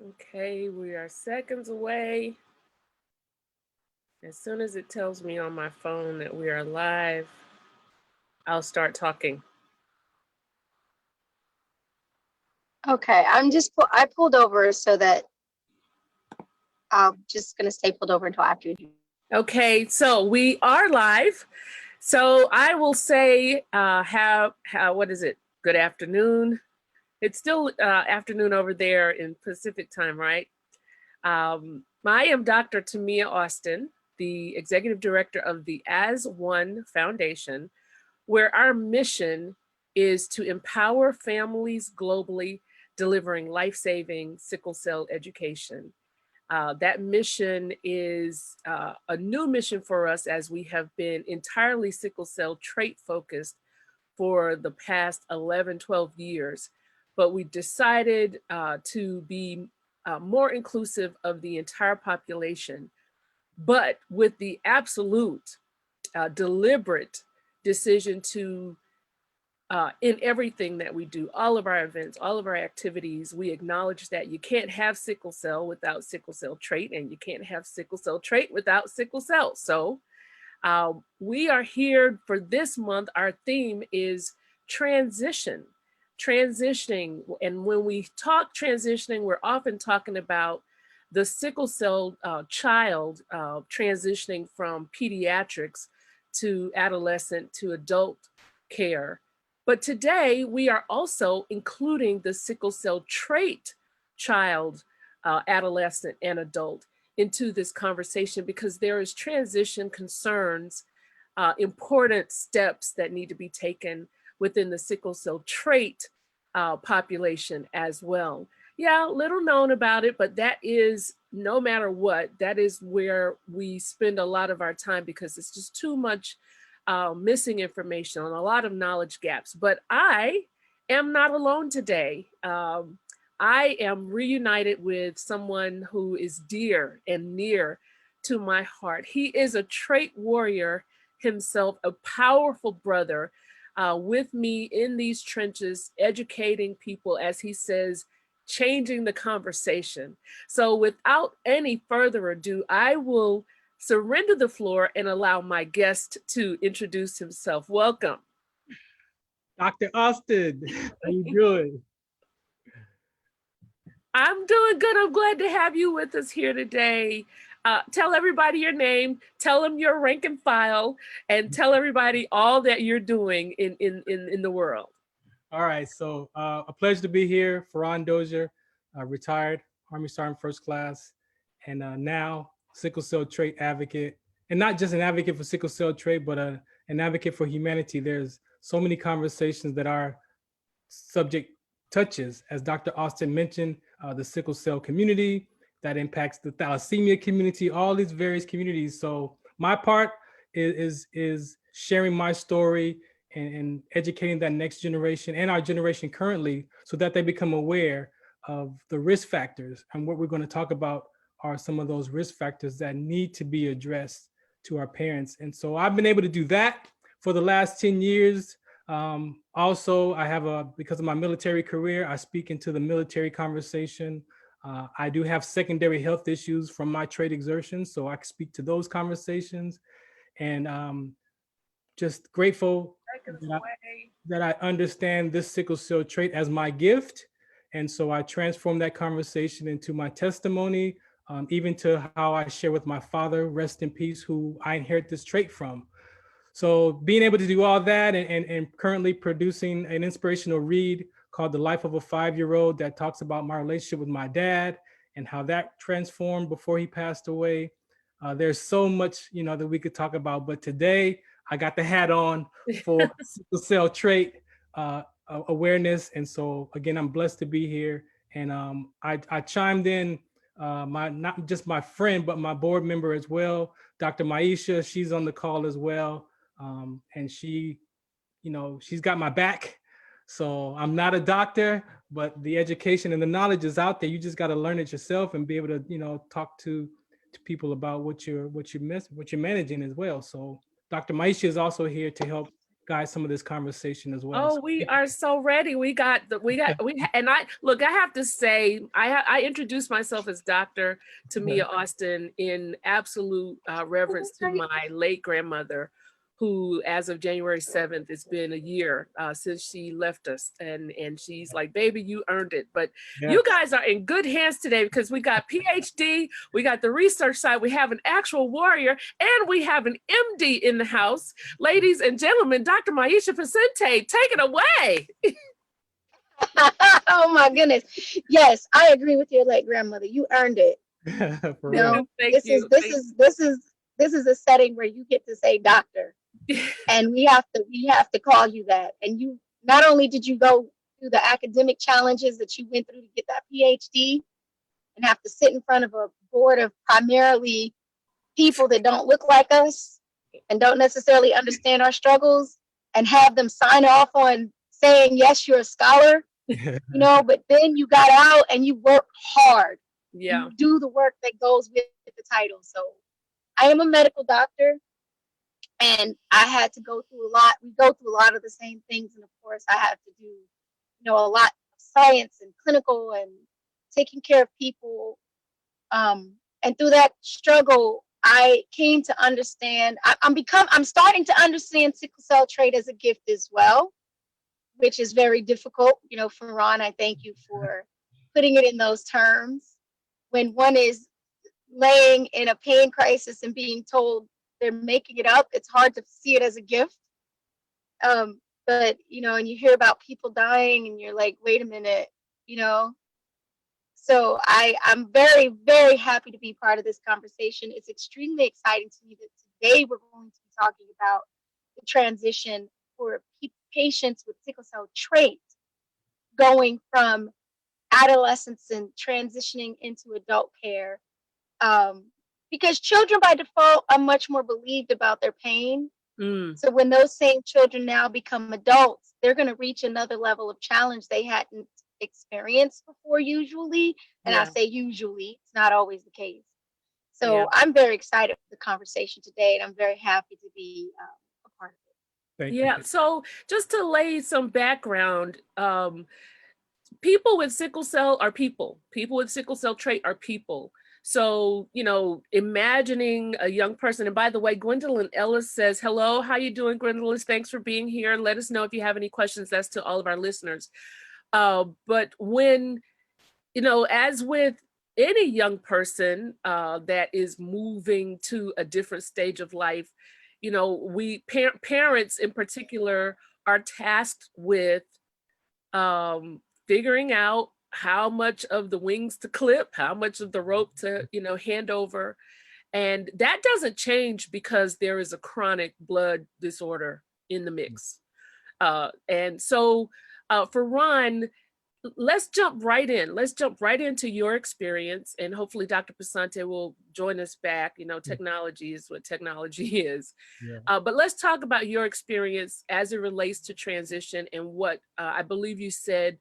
Okay, we are seconds away. As soon as it tells me on my phone that we are live, I'll start talking. Okay, I pulled over so that I'm just gonna stay pulled over until after you. Okay, so we are live. So I will say, what is it? Good afternoon. It's still afternoon over there in Pacific time, right? I am Dr. Tamia Austin, the executive director of the As One Foundation, where our mission is to empower families globally, delivering life-saving sickle cell education. That mission is a new mission for us, as we have been entirely sickle cell trait focused for the past 11, 12 years. But we decided to be more inclusive of the entire population, but with the absolute deliberate decision to in everything that we do, all of our events, all of our activities, we acknowledge that you can't have sickle cell without sickle cell trait, and you can't have sickle cell trait without sickle cell. So we are here for this month. Our theme is transition, transitioning. And when we talk transitioning, we're often talking about the sickle cell child transitioning from pediatrics to adolescent to adult care. But today we are also including the sickle cell trait child, adolescent, and adult into this conversation, because there is transition concerns, important steps that need to be taken within the sickle cell trait population as well. Yeah, little known about it, but that is, no matter what, that is where we spend a lot of our time, because it's just too much missing information and a lot of knowledge gaps. But I am not alone today. I am reunited with someone who is dear and near to my heart. He is a trait warrior himself, a powerful brother with me in these trenches, educating people, as he says, changing the conversation. So without any further ado, I will surrender the floor and allow my guest to introduce himself. Welcome. Dr. Austin, how you doing? I'm doing good. I'm glad to have you with us here today. Tell everybody your name, tell them your rank and file, and tell everybody all that you're doing in the world. All right, so a pleasure to be here. Farron Dozier, retired Army Sergeant First Class, and now sickle cell trait advocate. And not just an advocate for sickle cell trait, but an advocate for humanity. There's so many conversations that our subject touches, as Dr. Austin mentioned, the sickle cell community, that impacts the thalassemia community, all these various communities. So my part is sharing my story and educating that next generation and our generation currently, so that they become aware of the risk factors. And what we're going to talk about are some of those risk factors that need to be addressed to our parents. And so I've been able to do that for the last 10 years. Also, because of my military career, I speak into the military conversation. I do have secondary health issues from my trade exertions, so I can speak to those conversations. And just grateful that I understand this sickle cell trait as my gift. And so I transform that conversation into my testimony, even to how I share with my father, rest in peace, who I inherit this trait from. So being able to do all that and currently producing an inspirational read called The Life of a 5-Year-Old that talks about my relationship with my dad and how that transformed before he passed away. There's so much, that we could talk about, but today I got the hat on for sickle cell trait awareness. And so again, I'm blessed to be here. And I chimed in, not just my friend, but my board member as well, Dr. Maisha. She's on the call as well. And she's got my back. So I'm not a doctor, but the education and the knowledge is out there. You just got to learn it yourself and be able to, talk to people about what you're managing as well. So Dr. Maisha is also here to help guide some of this conversation as well. Oh, So, we are so ready. And I have to say, I introduced myself as Dr. Tamia Austin in absolute reverence to my late grandmother, who as of January 7th, it's been a year since she left us. And she's like, baby, you earned it. But you guys are in good hands today because we got PhD, we got the research side, we have an actual warrior, and we have an MD in the house. Ladies and gentlemen, Dr. Maisha Vicente, take it away. Oh my goodness. Yes, I agree with your late grandmother. You earned it. for You real. know, Thank you. this is a setting where you get to say doctor. And we have to call you that. And you, not only did you go through the academic challenges that you went through to get that PhD and have to sit in front of a board of primarily people that don't look like us and don't necessarily understand our struggles, and have them sign off on saying, yes, you're a scholar, you know, but then you got out and you work hard. Yeah. You do the work that goes with the title. So I am a medical doctor, and I had to go through a lot. We go through a lot of the same things. And of course, I have to do, you know, a lot of science and clinical and taking care of people. And through that struggle, I came to understand, I'm starting to understand sickle cell trait as a gift as well, which is very difficult. You know, Farron, I thank you for putting it in those terms. When one is laying in a pain crisis and being told they're making it up, it's hard to see it as a gift. But, you know, and you hear about people dying and you're like, wait a minute, you know. So I'm very, very happy to be part of this conversation. It's extremely exciting to me that today we're going to be talking about the transition for patients with sickle cell trait, going from adolescence and transitioning into adult care. Because children by default are much more believed about their pain. So when those same children now become adults, they're going to reach another level of challenge they hadn't experienced before usually. And I say usually, it's not always the case. So I'm very excited for the conversation today, and I'm very happy to be a part of it. Thank you. So just to lay some background, people with sickle cell are people. People with sickle cell trait are people. So, you know, imagining a young person, and by the way, Gwendolyn Ellis says, hello, how you doing, Gwendolyn? Thanks for being here. Let us know if you have any questions. That's to all of our listeners. But when, you know, as with any young person that is moving to a different stage of life, you know, we parents in particular are tasked with figuring out how much of the wings to clip, how much of the rope to, you know, hand over. And that doesn't change because there is a chronic blood disorder in the mix. And so for Ron, let's jump right in. Let's jump right into your experience, and hopefully Dr. Vicente will join us back. You know, technology is what technology is. But let's talk about your experience as it relates to transition and what I believe you said,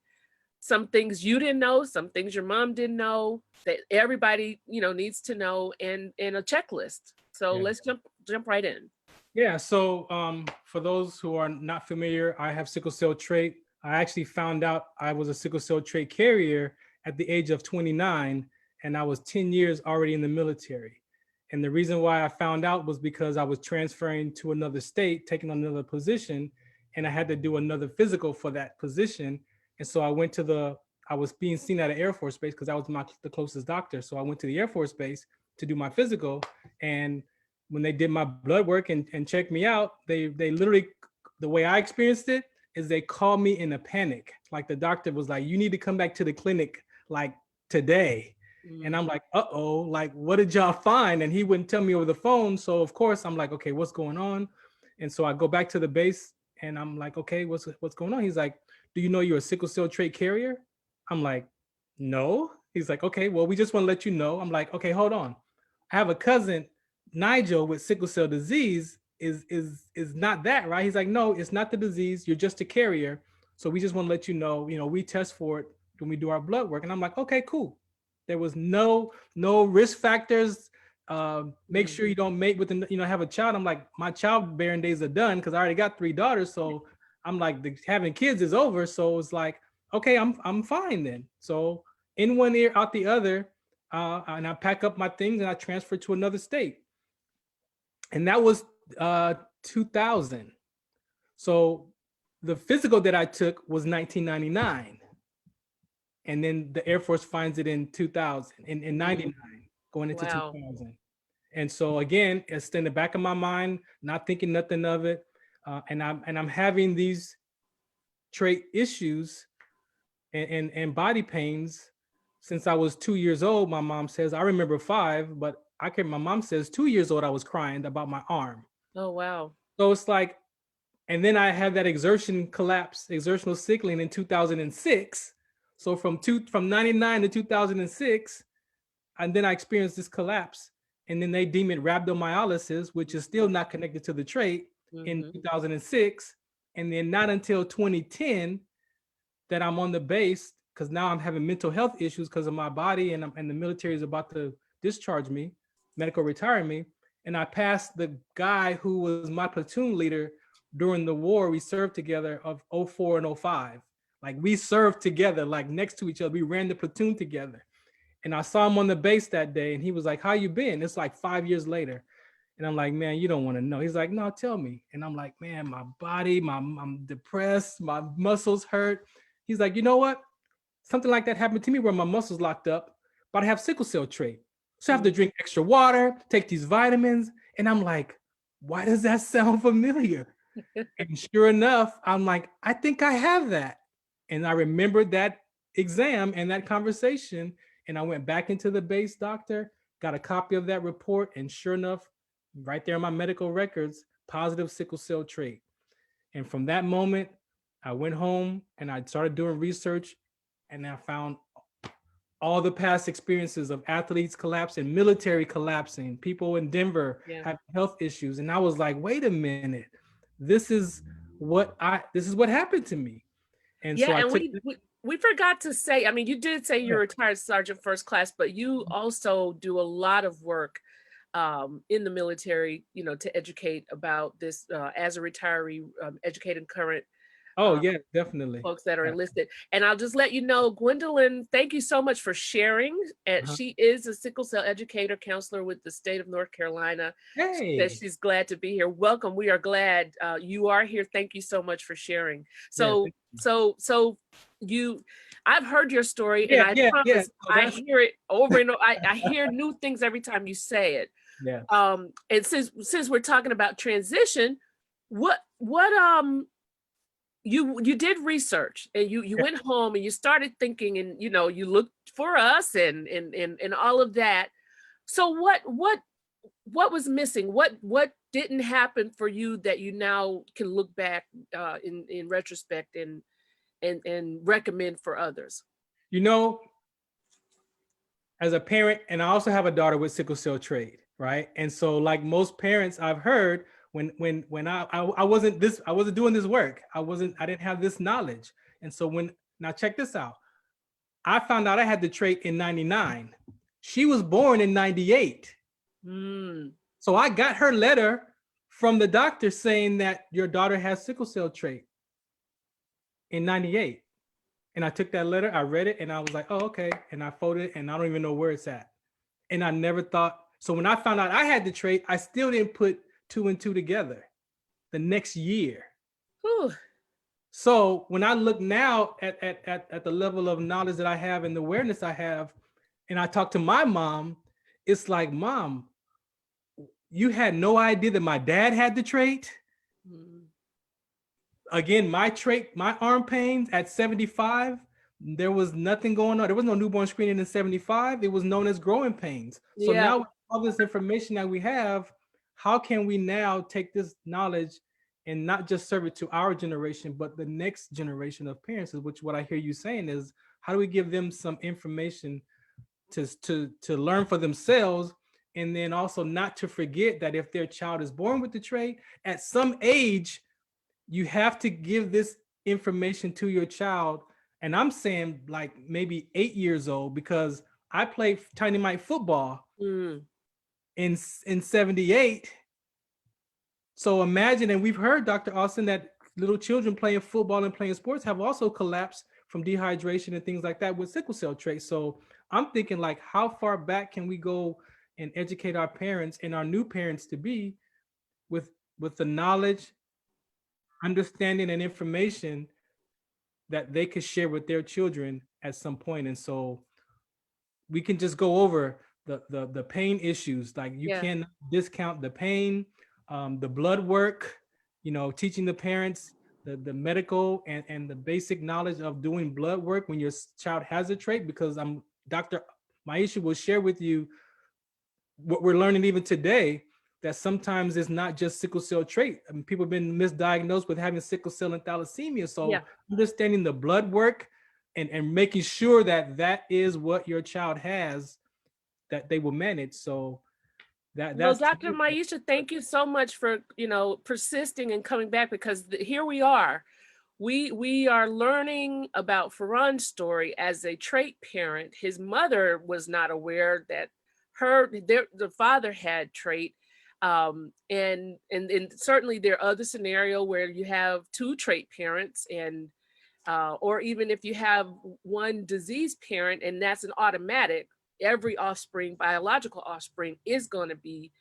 some things you didn't know, some things your mom didn't know that everybody, you know, needs to know, and a checklist. So let's jump right in. Yeah, so for those who are not familiar, I have sickle cell trait. I actually found out I was a sickle cell trait carrier at the age of 29, and I was 10 years already in the military. And the reason why I found out was because I was transferring to another state, taking another position, and I had to do another physical for that position. And so I went to I was being seen at an Air Force base because I was the closest doctor. So I went to the Air Force base to do my physical. And when they did my blood work and checked me out, they literally, the way I experienced it is they called me in a panic. Like the doctor was like, you need to come back to the clinic like today. And I'm like, uh-oh, like, what did y'all find? And he wouldn't tell me over the phone. So of course I'm like, okay, what's going on? And so I go back to the base and I'm like, okay, what's going on? He's like, do you know you're a sickle cell trait carrier? I'm like, no. He's like, okay, well, we just want to let you know. I'm like, okay, hold on. I have a cousin, Nigel, with sickle cell disease. Is not that, right? He's like, no, it's not the disease. You're just a carrier. So we just want to let you know, we test for it when we do our blood work. And I'm like, okay, cool. There was no risk factors Make sure you don't mate with, have a child. I'm like, my childbearing days are done because I already got 3 daughters. So I'm like, having kids is over. So it's like, okay, I'm fine then. So in one ear, out the other, and I pack up my things and I transfer to another state. And that was 2000. So the physical that I took was 1999. And then the Air Force finds it in 2000, in 99, going into 2000. And so again, it's in the back of my mind, not thinking nothing of it. And I'm having these trait issues and body pains since I was 2 years old. My mom says, I remember 5, but my mom says 2 years old, I was crying about my arm. Oh, wow. So it's like, and then I had that exertional sickling in 2006. So from 99 to 2006, and then I experienced this collapse. And then they deem it rhabdomyolysis, which is still not connected to the trait, in 2006. And then not until 2010 that I'm on the base, because now I'm having mental health issues because of my body, and the military is about to discharge me, medical retire me. And I passed the guy who was my platoon leader during the war. We served together of 04 and 05. Like, we served together, like next to each other. We ran the platoon together. And I saw him on the base that day, and he was like, how you been? It's like 5 years later. And I'm like, man, you don't want to know. He's like, no, tell me. And I'm like, man, my body, I'm depressed, my muscles hurt. He's like, you know what? Something like that happened to me where my muscles locked up, but I have sickle cell trait. So I have to drink extra water, take these vitamins. And I'm like, why does that sound familiar? And sure enough, I'm like, I think I have that. And I remembered that exam and that conversation. And I went back into the base doctor, got a copy of that report. And sure enough, right there in my medical records, positive sickle cell trait. And from that moment, I went home and I started doing research, and I found all the past experiences of athletes collapsing, military collapsing, people in Denver having health issues. And I was like, wait a minute, this is what happened to me. And so I took we forgot to say, I mean, you did say you're a retired Sergeant First Class, but you also do a lot of work in the military, to educate about this as a retiree, educating current definitely folks that are enlisted. And I'll just let you know, Gwendolyn, thank you so much for sharing. And she is a sickle cell educator counselor with the state of North Carolina. She says she's glad to be here. Welcome. We are glad you are here. Thank you so much for sharing. I've heard your story, and I promise I hear it over and over. I hear new things every time you say it. Yeah. And since we're talking about transition, what you did research, and you went home and you started thinking, and you looked for us and all of that. So what was missing? What didn't happen for you that you now can look back in retrospect and recommend for others? As a parent, and I also have a daughter with sickle cell trait, right? And so, like most parents, I've heard when I wasn't doing this work, I didn't have this knowledge. And so now check this out. I found out I had the trait in 99. She was born in 98. So I got her letter from the doctor saying that your daughter has sickle cell trait in 98. And I took that letter, I read it, and I was like, oh, okay. And I folded it, and I don't even know where it's at. And I never thought, so when I found out I had the trait, I still didn't put 2 and 2 together the next year. Whew. So when I look now at the level of knowledge that I have and the awareness I have, and I talk to my mom, it's like, Mom, you had no idea that my dad had the trait? Again, my trait, my arm pains at 75, there was nothing going on. There was no newborn screening in 75. It was known as growing pains. So now with all this information that we have, how can we now take this knowledge and not just serve it to our generation, but the next generation of parents, which what I hear you saying is, how do we give them some information to learn for themselves? And then also not to forget that if their child is born with the trait, at some age, you have to give this information to your child. And I'm saying like maybe 8 years old, because I played tiny mite football. in 78. So imagine, and we've heard, Dr. Austin, that little children playing football and playing sports have also collapsed from dehydration and things like that with sickle cell trait. So I'm thinking, like, how far back can we go and educate our parents and our new parents to be with the knowledge, understanding, and information that they could share with their children at some point. And so we can just go over the pain issues. Like, you Yeah. can't discount the pain, the blood work, teaching the parents the medical and the basic knowledge of doing blood work when your child has a trait, because Dr. Maisha will share with you what we're learning even today, that sometimes it's not just sickle cell trait. I mean, people have been misdiagnosed with having sickle cell and thalassemia. So Yeah. understanding the blood work and making sure that that is what your child has, that they will manage. So Well, that's Dr. Maisha, thank you so much for, persisting and coming back, because here we are. We are learning about Farron's story as a trait parent. His mother was not aware that the father had trait. And certainly there are other scenario where you have two trait parents, and or even if you have one disease parent, and that's an automatic, every offspring, biological offspring, is going to be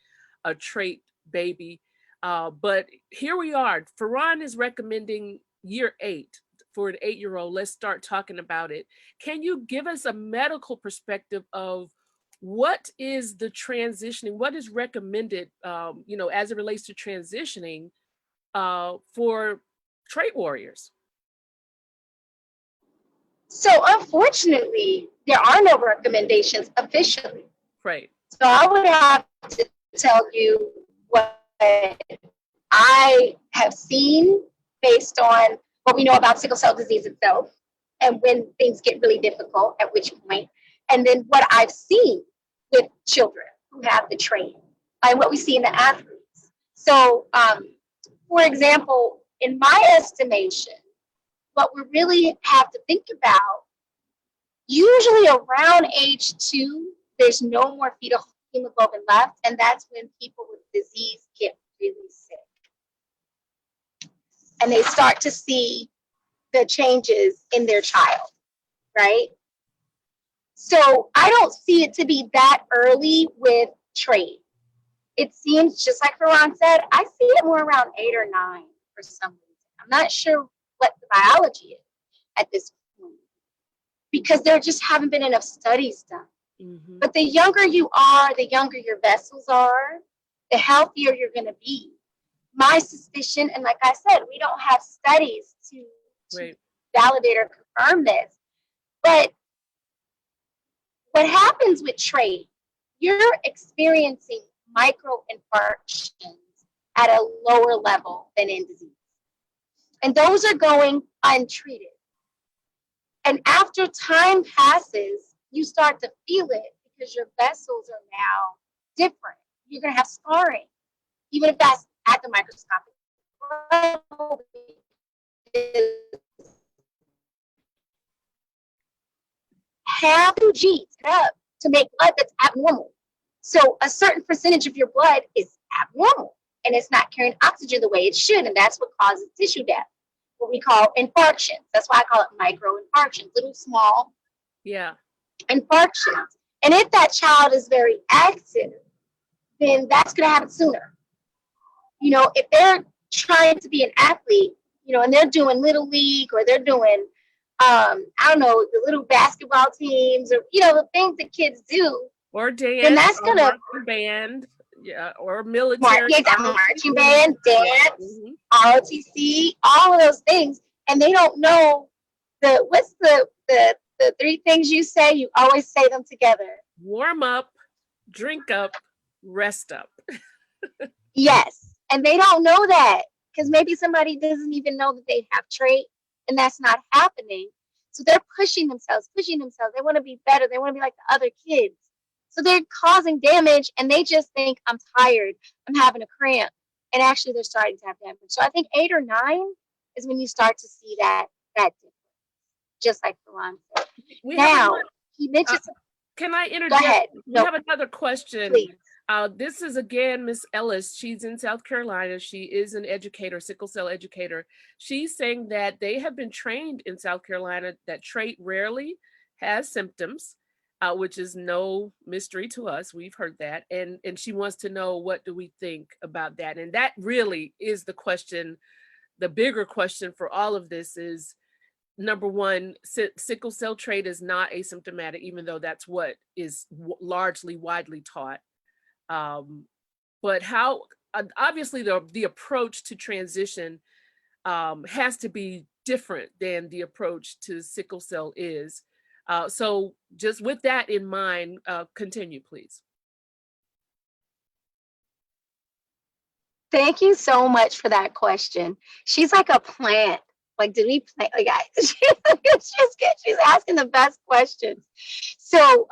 a trait baby. But here we are. Farron is recommending year 8 for an 8-year-old. Let's start talking about it. Can you give us a medical perspective of what is the transitioning, what is recommended, as it relates to transitioning for trait warriors? So unfortunately, there are no recommendations officially. Right. So I would have to tell you what I have seen based on what we know about sickle cell disease itself, and when things get really difficult, at which point, and then what I've seen with children who have the trait and what we see in the athletes. So, for example, in my estimation, what we really have to think about, usually around age 2, there's no more fetal hemoglobin left, and that's when people with disease get really sick. And they start to see the changes in their child, right? So I don't see it to be that early with trait. It seems, just like Farron said, I see it more around 8 or 9 for some reason. I'm not sure what the biology is at this point, because there just haven't been enough studies done. Mm-hmm. But the younger you are, the younger your vessels are, the healthier you're going to be. My suspicion, and like I said, we don't have studies to Right. validate or confirm this, but what happens with trait, you're experiencing microinfarctions at a lower level than in disease. And those are going untreated. And after time passes, you start to feel it because your vessels are now different. You're going to have scarring, even if that's at the microscopic level. Have two G's up to make blood that's abnormal. So a certain percentage of your blood is abnormal, and it's not carrying oxygen the way it should, and that's what causes tissue death, what we call infarctions. That's why I call it microinfarctions, little small infarctions. And if that child is very active, then that's going to happen sooner. If they're trying to be an athlete, and they're doing little league, or they're doing I don't know, the little basketball teams, or the things that kids do, or dance, then that's gonna band, or military, marching band, dance, ROTC, all of those things, and they don't know what's the 3 things you say. You always say them together: warm up, drink up, rest up. Yes, and they don't know that because maybe somebody doesn't even know that they have trait, and that's not happening. So they're pushing themselves. They want to be better. They want to be like the other kids. So they're causing damage, and they just think, I'm tired, I'm having a cramp. And actually they're starting to have damage. So I think 8 or 9 is when you start to see that difference, just like Farron said. Now, he mentioned... Can I interject? Go ahead. We have another question. Please. This is again Miss Ellis. She's in South Carolina. She is an educator, sickle cell educator. She's saying that they have been trained in South Carolina that trait rarely has symptoms, which is no mystery to us. We've heard that. And she wants to know, what do we think about that? And that really is the question. The bigger question for all of this is, number one, sickle cell trait is not asymptomatic, even though that's what is largely widely taught. But how, obviously the approach to transition has to be different than the approach to sickle cell is. So just with that in mind, continue, please. Thank you so much for that question. She's like a plant. Like, did we plant? Like, she's asking the best questions. So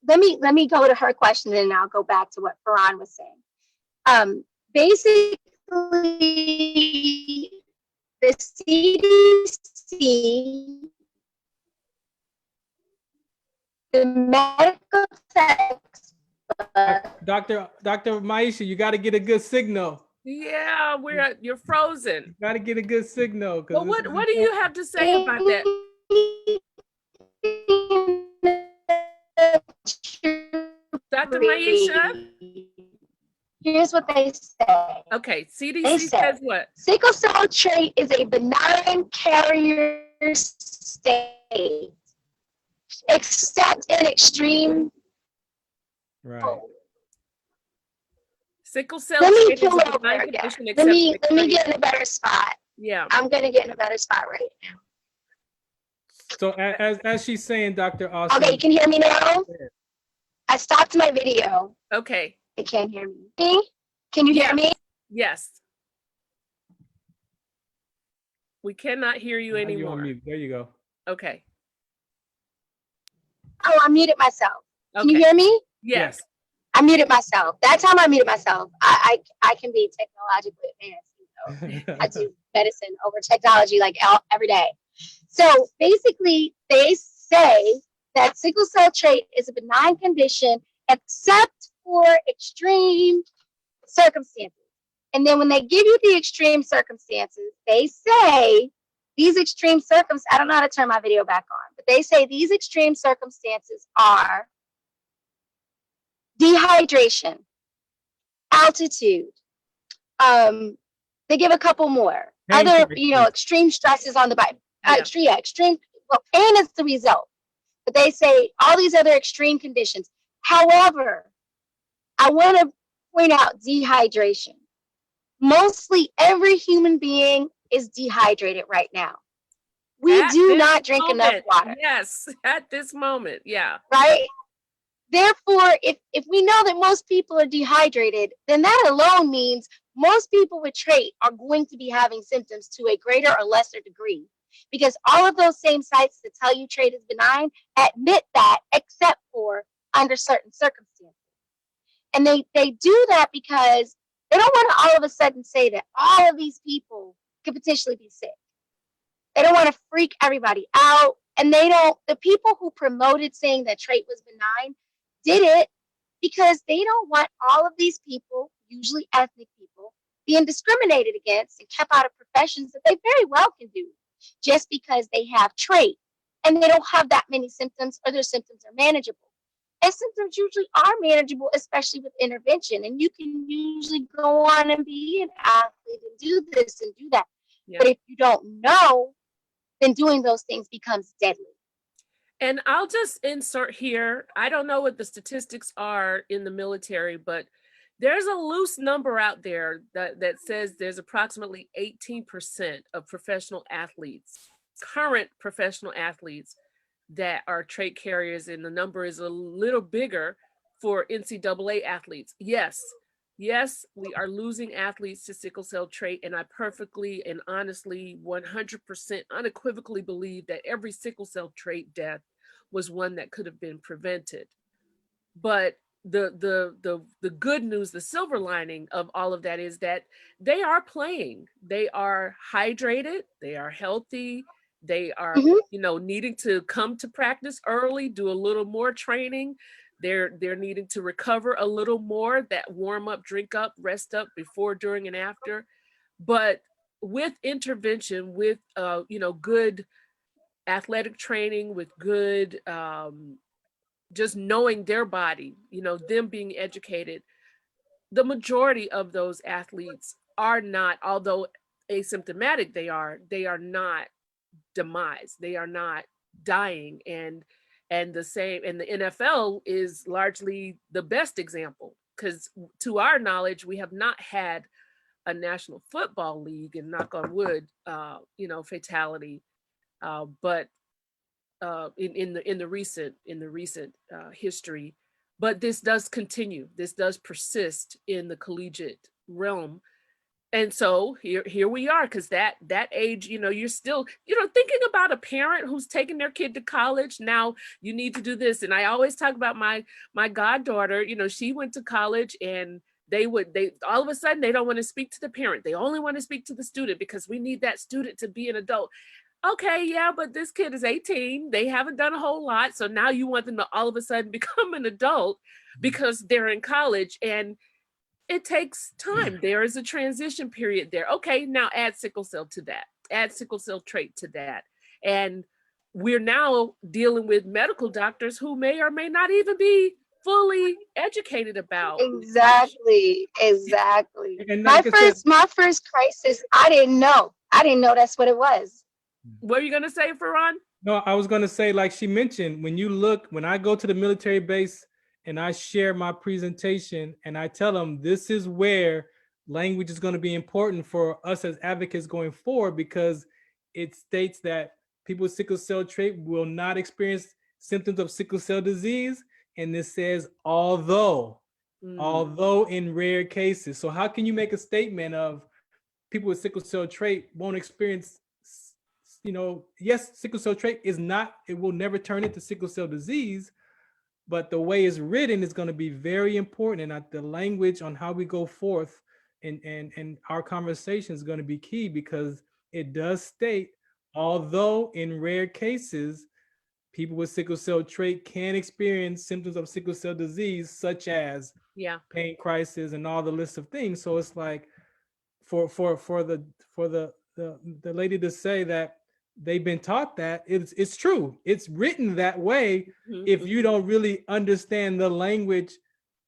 let me go to her question, and then I'll go back to what Farron was saying. Basically, the CDC, the medical textbook. Dr. Maisha, you got to get a good signal. Yeah, you're frozen. You got to get a good signal. Well, what do you have to say about that? Dr. Maisha? Here's what they say. Okay, CDC says what? Sickle cell trait is a benign carrier state, except in extreme. Right. Sickle cell Let me trait is pull a over benign again. condition Let me except get in a better spot. Yeah. I'm gonna get in a better spot right now. So as she's saying, Dr. Austin. Okay, you can hear me now? I stopped my video. Okay. They can't hear me. Can you hear me? Yes. We cannot hear you You're anymore. on mute. There you go. Okay. Oh, I muted myself. Can you Okay. hear me? Yes. I muted myself. That time I muted myself. I can be technologically advanced. You know? I do medicine over technology like every day. So basically, they say that sickle cell trait is a benign condition except for extreme circumstances. And then when they give you the extreme circumstances, they say these extreme circumstances, I don't know how to turn my video back on, but they say these extreme circumstances are dehydration, altitude. They give a couple more. Other, extreme stresses on the body. Extreme. Well, pain is the result. But they say all these other extreme conditions. However, I want to point out dehydration. Mostly every human being is dehydrated right now. We do not drink enough water. Yes, at this moment, yeah. Right? Therefore, if we know that most people are dehydrated, then that alone means most people with trait are going to be having symptoms to a greater or lesser degree. Because all of those same sites that tell you trait is benign admit that, except for under certain circumstances. And they do that because they don't want to all of a sudden say that all of these people could potentially be sick. They don't want to freak everybody out. And the people who promoted saying that trait was benign did it because they don't want all of these people, usually ethnic people, being discriminated against and kept out of professions that they very well can do just because they have trait and they don't have that many symptoms or their symptoms are manageable. And symptoms usually are manageable, especially with intervention. And you can usually go on and be an athlete and do this and do that. Yeah. But if you don't know, then doing those things becomes deadly. And I'll just insert here, I don't know what the statistics are in the military, but there's a loose number out there that says there's approximately 18% of professional athletes, current professional athletes, that are trait carriers, and the number is a little bigger for NCAA athletes. Yes, we are losing athletes to sickle cell trait, and I perfectly and honestly 100% unequivocally believe that every sickle cell trait death was one that could have been prevented. But the good news, the silver lining of all of that is that they are playing. They are hydrated, they are healthy, they are, needing to come to practice early, do a little more training. They're needing to recover a little more, that warm up, drink up, rest up before, during, and after. But with intervention, with good athletic training, with good just knowing their body, them being educated, the majority of those athletes are not, although asymptomatic they are not demise. They are not dying. And the same, and the NFL is largely the best example, because to our knowledge, we have not had a National Football League, and knock on wood, fatality. But in the recent history, but this does continue. This does persist in the collegiate realm. And so here we are, because that age, you're still, thinking about a parent who's taking their kid to college. Now you need to do this. And I always talk about my goddaughter. She went to college, and they all of a sudden they don't want to speak to the parent. They only want to speak to the student, because we need that student to be an adult. Okay, yeah, but this kid is 18. They haven't done a whole lot. So now you want them to all of a sudden become an adult because they're in college, and it takes time. There is a transition period there. Okay, now add sickle cell to that, add sickle cell trait to that. And we're now dealing with medical doctors who may or may not even be fully educated about. Exactly. And My like I said, first crisis, I didn't know that's what it was. What are you gonna say, Farron? no, I was gonna say, like she mentioned, when I go to the military base and I share my presentation and I tell them this is where language is going to be important for us as advocates going forward, because it states that people with sickle cell trait will not experience symptoms of sickle cell disease. And this says, although in rare cases. So how can you make a statement of people with sickle cell trait won't experience, yes, sickle cell trait it will never turn into sickle cell disease, but the way it's written is going to be very important. And the language on how we go forth and our conversation is going to be key, because it does state, although in rare cases, people with sickle cell trait can experience symptoms of sickle cell disease, such as pain crisis and all the list of things. So it's like for the lady to say that they've been taught that, it's true. It's written that way if you don't really understand the language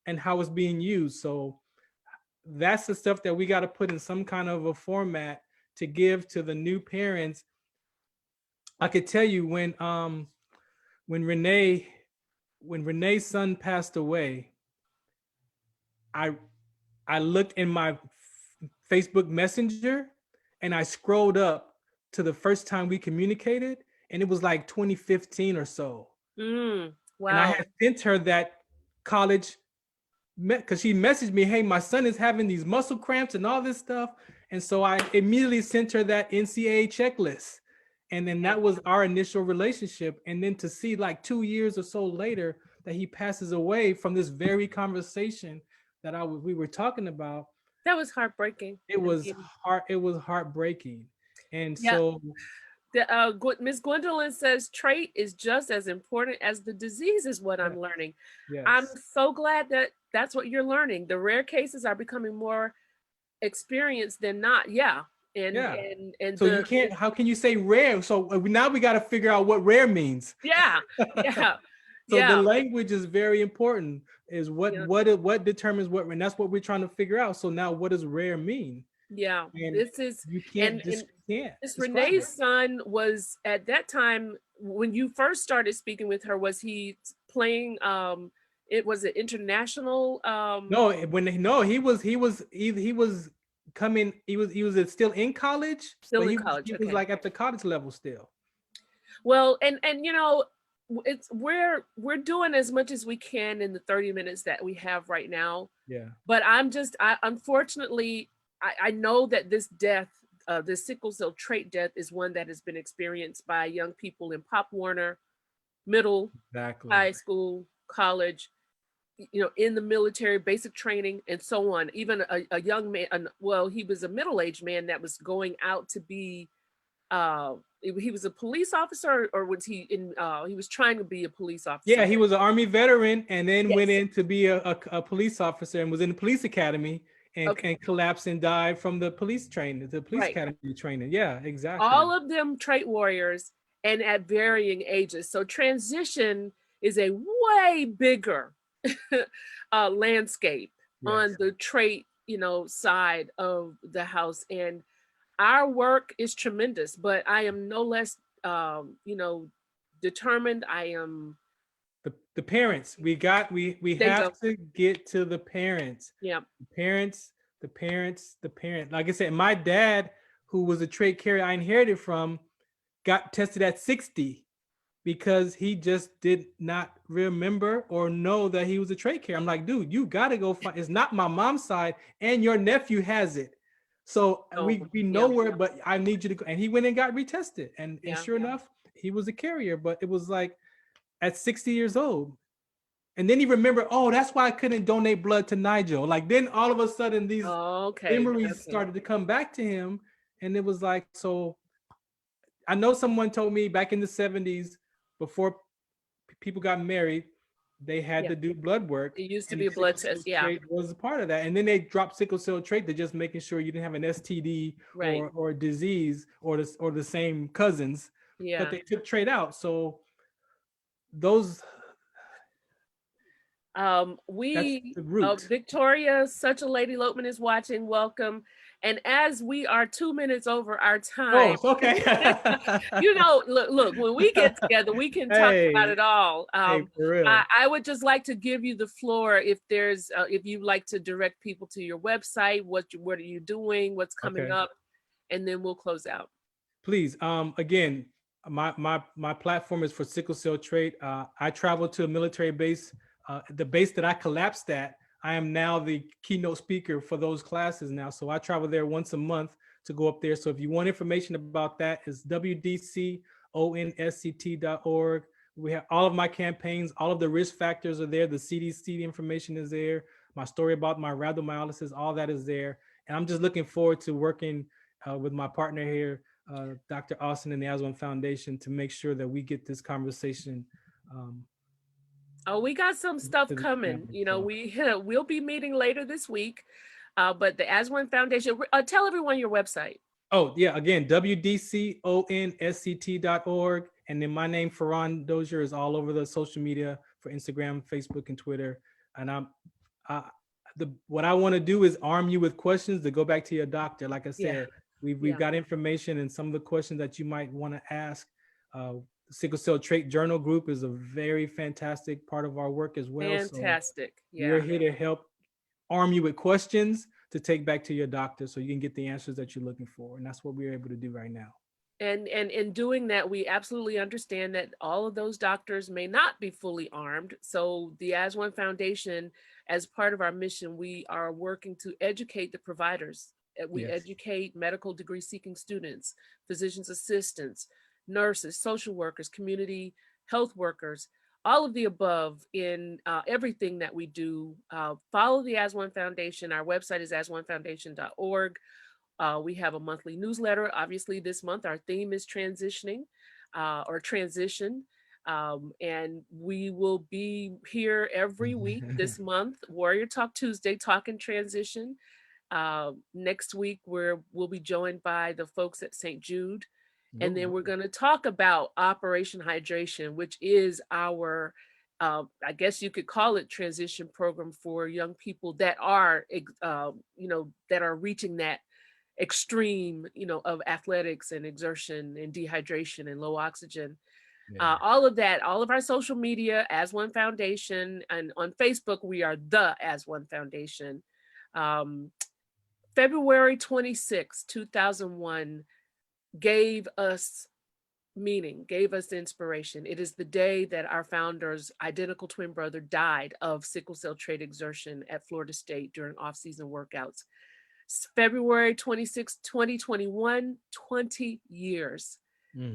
and how it's being used. So that's the stuff that we got to put in some kind of a format to give to the new parents. I could tell you when Renee's son passed away, I looked in my Facebook Messenger and I scrolled up to the first time we communicated, and it was like 2015 or so. Wow. And I had sent her that college, because she messaged me, hey, my son is having these muscle cramps and all this stuff. And so I immediately sent her that NCAA checklist. And then that was our initial relationship. And then to see like 2 years or so later that he passes away from this very conversation that we were talking about. That was heartbreaking. It was heartbreaking. And so Miss Gwendolyn says trait is just as important as the disease, is what I'm learning. Yes. I'm so glad that that's what you're learning. The rare cases are becoming more experienced than not. Yeah. And so how can you say rare? So now we got to figure out what rare means. Yeah. So the language is very important, is what determines what, and that's what we're trying to figure out. So now what does rare mean? Yeah, and this is, you can't. This Renee's son was, at that time when you first started speaking with her, was he playing? It was an international. He was coming. He was still in college. Still in college. He was like at the college level still. Well, and we're doing as much as we can in the 30 minutes that we have right now. Yeah. But unfortunately, I know that this death, this sickle cell trait death, is one that has been experienced by young people in Pop Warner, middle, high school, college, in the military, basic training, and so on. Even a young man, he was a middle-aged man that was going out to be he was a police officer, or was he in? He was trying to be a police officer. Yeah, he was an Army veteran and then went Yes. in to be a police officer and was in the police academy and, Okay. and collapsed and died from the police training, the police Right. academy training. Yeah, exactly. All of them trait warriors and at varying ages. So transition is a way bigger landscape on Yes. the trait, side of the house. And our work is tremendous, but I am no less, determined. I am. The parents, we There you have go. to get to the parents. Yeah. The parents. Like I said, my dad, who was a trait carrier I inherited from, got tested at 60 because he just did not remember or know that he was a trait carrier. I'm like, dude, you got to go find, it's not my mom's side and your nephew has it. So we know where, but I need you to go. And he went and got retested. And sure enough, he was a carrier, but it was like at 60 years old. And then he remembered, oh, that's why I couldn't donate blood to Nigel. Like then all of a sudden these memories started to come back to him. And it was like, so I know someone told me back in the 70s, before people got married, they had to do blood work. It used to be a blood test. Yeah. Trait was a part of that. And then they dropped sickle cell trait to just making sure you didn't have an STD or disease or the same cousins. Yeah. But they took trait out. So those Victoria, such a lady Lopeman is watching. Welcome. And as we are 2 minutes over our time, okay. look, when we get together, we can talk about it all. For real. I would just like to give you the floor if there's, if you'd like to direct people to your website, what are you doing, what's coming up, and then we'll close out. Please, again, my platform is for sickle cell trait. I travel to a military base, the base that I collapsed at. I am now the keynote speaker for those classes now. So I travel there once a month to go up there. So if you want information about that, it's wdconsct.org. We have all of my campaigns, all of the risk factors are there. The CDC information is there. My story about my rhabdomyolysis, all that is there. And I'm just looking forward to working with my partner here, Dr. Austin and the Aswan Foundation, to make sure that we get this conversation. We got some stuff coming. We'll be meeting later this week, but the Aswan Foundation, tell everyone your website. Oh, yeah. Again, wdconsct.org. And then my name, Farron Dozier, is all over the social media for Instagram, Facebook, and Twitter. And what I want to do is arm you with questions to go back to your doctor. Like I said, we've got information and some of the questions that you might want to ask. Sickle Cell Trait Journal Group is a very fantastic part of our work as well. Fantastic. So we're here to help arm you with questions to take back to your doctor so you can get the answers that you're looking for. And that's what we're able to do right now. And in doing that, we absolutely understand that all of those doctors may not be fully armed. So the Aswan Foundation, as part of our mission, we are working to educate the providers. We educate medical degree seeking students, physician's assistants, nurses, social workers, community health workers, all of the above in everything that we do. Follow the Aswan Foundation. Our website is aswanfoundation.org. We have a monthly newsletter. Obviously this month, our theme is transitioning or transition. And we will be here every week this month, Warrior Talk Tuesday, talking transition. Next week, we'll be joined by the folks at St. Jude. And then we're going to talk about Operation Hydration, which is our, I guess you could call it, transition program for young people that are, that are reaching that extreme, of athletics and exertion and dehydration and low oxygen. All of that, all of our social media, Aswan Foundation, and on Facebook, we are the Aswan Foundation. February 26, 2001, gave us meaning, gave us inspiration. It is the day that our founder's identical twin brother died of sickle cell trait exertion at Florida State during off-season workouts. February 26, 2021, 20 years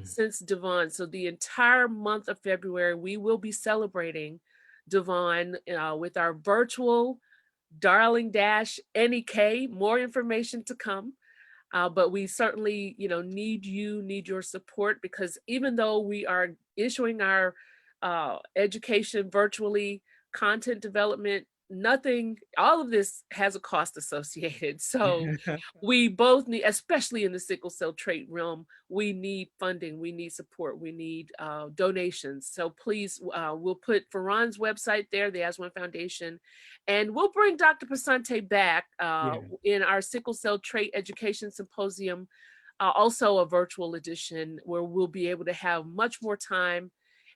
since Devon. So the entire month of February, we will be celebrating Devon with our virtual Darling Dash NEK. More information to come. But we certainly, need your support, because even though we are issuing our education virtually, content development, all of this has a cost associated. So we both need, especially in the sickle cell trait realm, we need funding, we need support, we need donations. So please, we'll put Farron's website there, the As One Foundation, and we'll bring Dr. Pasante back in our sickle cell trait education symposium, also a virtual edition where we'll be able to have much more time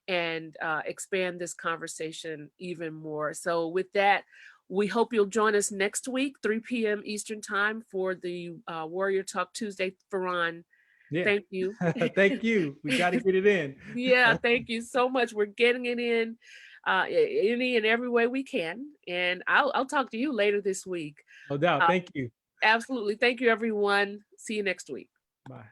and expand this conversation even more. So with that, we hope you'll join us next week, 3 p.m. Eastern time, for the Warrior Talk Tuesday. Farron, thank you. Thank you. We got to get it in. Yeah, thank you so much. We're getting it in any and every way we can. And I'll talk to you later this week. No doubt. Thank you. Absolutely. Thank you, everyone. See you next week. Bye.